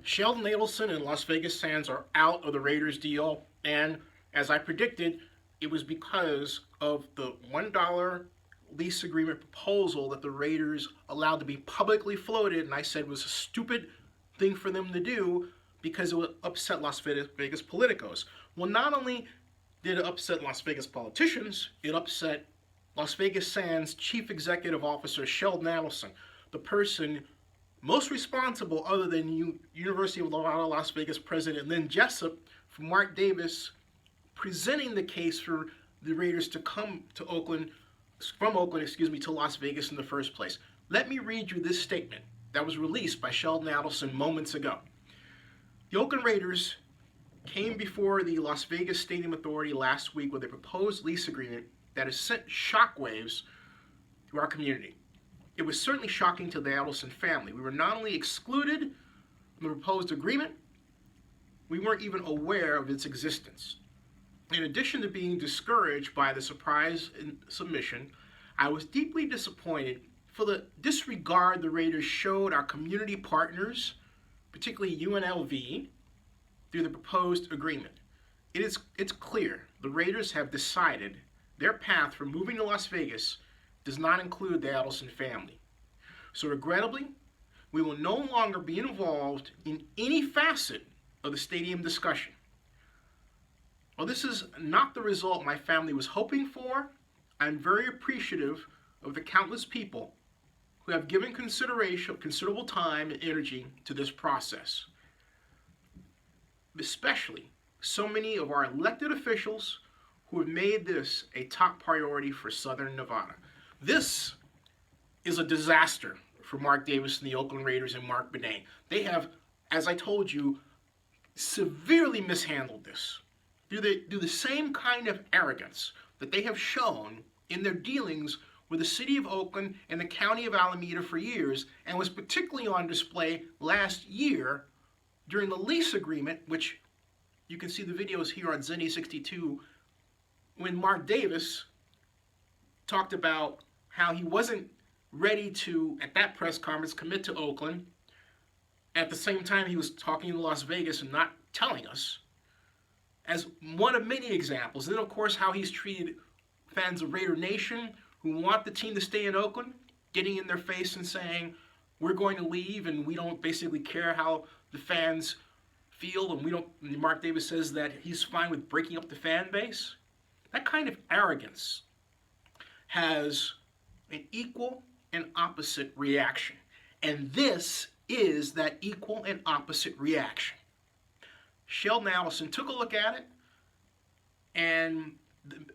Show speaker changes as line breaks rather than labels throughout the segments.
Sheldon Adelson and Las Vegas Sands are out of the Raiders deal, and as I predicted, it was because of the $1 lease agreement proposal that the Raiders allowed to be publicly floated, and I said was a stupid thing for them to do because it would upset Las Vegas politicos. Well, not only did it upset Las Vegas politicians, it upset Las Vegas Sands Chief Executive Officer Sheldon Adelson, the person most responsible other than University of Nevada, Las Vegas President Lynn Jessup, for Mark Davis presenting the case for the Raiders to come to Oakland, to Las Vegas in the first place. Let me read you this statement that was released by Sheldon Adelson moments ago. The Oakland Raiders came before the Las Vegas Stadium Authority last week with a proposed lease agreement that has sent shockwaves through our community. It was certainly shocking to the Adelson family. We were not only excluded from the proposed agreement, we weren't even aware of its existence. In addition to being discouraged by the surprise submission, I was deeply disappointed for the disregard the Raiders showed our community partners, particularly UNLV, through the proposed agreement. It's clear the Raiders have decided their path for moving to Las Vegas does not include the Adelson family. So regrettably, we will no longer be involved in any facet of the stadium discussion. While this is not the result my family was hoping for, I'm very appreciative of the countless people who have given considerable time and energy to this process. Especially so many of our elected officials who have made this a top priority for Southern Nevada. This is a disaster for Mark Davis and the Oakland Raiders and Mark Benet. They have, as I told you, severely mishandled this. Do the same kind of arrogance that they have shown in their dealings with the city of Oakland and the county of Alameda for years, and was particularly on display last year during the lease agreement, which you can see the videos here on Zenny 62, when Mark Davis talked about how he wasn't ready to, at that press conference, commit to Oakland. At the same time, he was talking to Las Vegas and not telling us, as one of many examples. And then, of course, how he's treated fans of Raider Nation who want the team to stay in Oakland, getting in their face and saying, we're going to leave and we don't basically care how the fans feel, and we don't. Mark Davis says that he's fine with breaking up the fan base. That kind of arrogance has an equal and opposite reaction. And this is that equal and opposite reaction. Sheldon Adelson took a look at it, and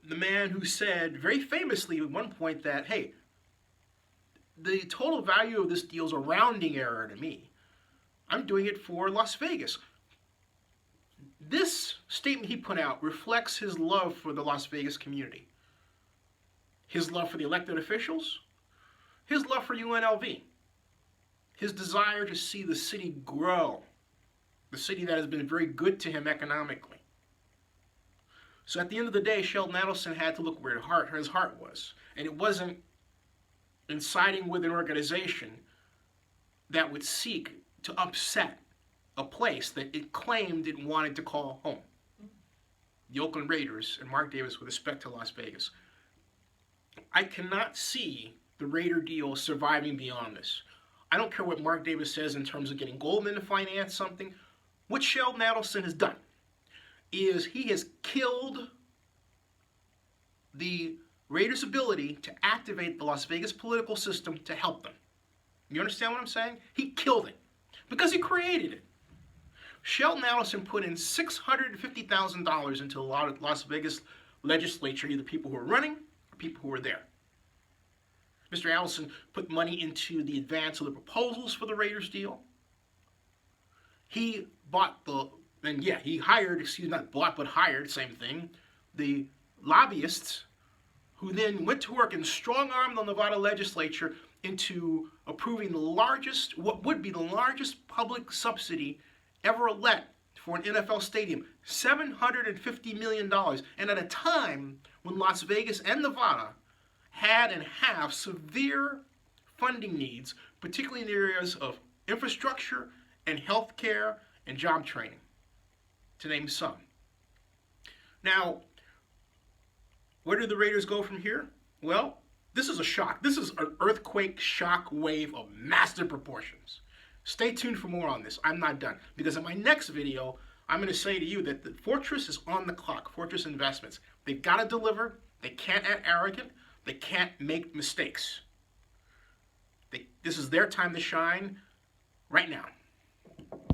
the man who said very famously at one point that, hey, the total value of this deal is a rounding error to me. I'm doing it for Las Vegas. This statement he put out reflects his love for the Las Vegas community, his love for the elected officials, his love for UNLV, his desire to see the city grow, the city that has been very good to him economically. So at the end of the day, Sheldon Adelson had to look where his heart was. And it wasn't in siding with an organization that would seek to upset a place that it claimed it wanted to call home. The Oakland Raiders and Mark Davis with respect to Las Vegas. I cannot see the Raider deal surviving beyond this. I don't care what Mark Davis says in terms of getting Goldman to finance something. What Sheldon Adelson has done is he has killed the Raiders' ability to activate the Las Vegas political system to help them. You understand what I'm saying? He killed it because he created it. Sheldon Adelson put in $650,000 into the Las Vegas legislature, either people who are running or people who are there. Mr. Adelson put money into the advance of the proposals for the Raiders deal. He hired, same thing, the lobbyists who then went to work and strong-armed the Nevada legislature into approving what would be the largest public subsidy ever let for an NFL stadium, $750 million. And at a time when Las Vegas and Nevada had and have severe funding needs, particularly in the areas of infrastructure and healthcare and job training, to name some. Now, where do the Raiders go from here? Well, this is a shock. This is an earthquake shock wave of massive proportions. Stay tuned for more on this. I'm not done, because in my next video, I'm going to say to you that the Fortress is on the clock, Fortress Investments. They've got to deliver. They can't act arrogant. They can't make mistakes. This is their time to shine right now.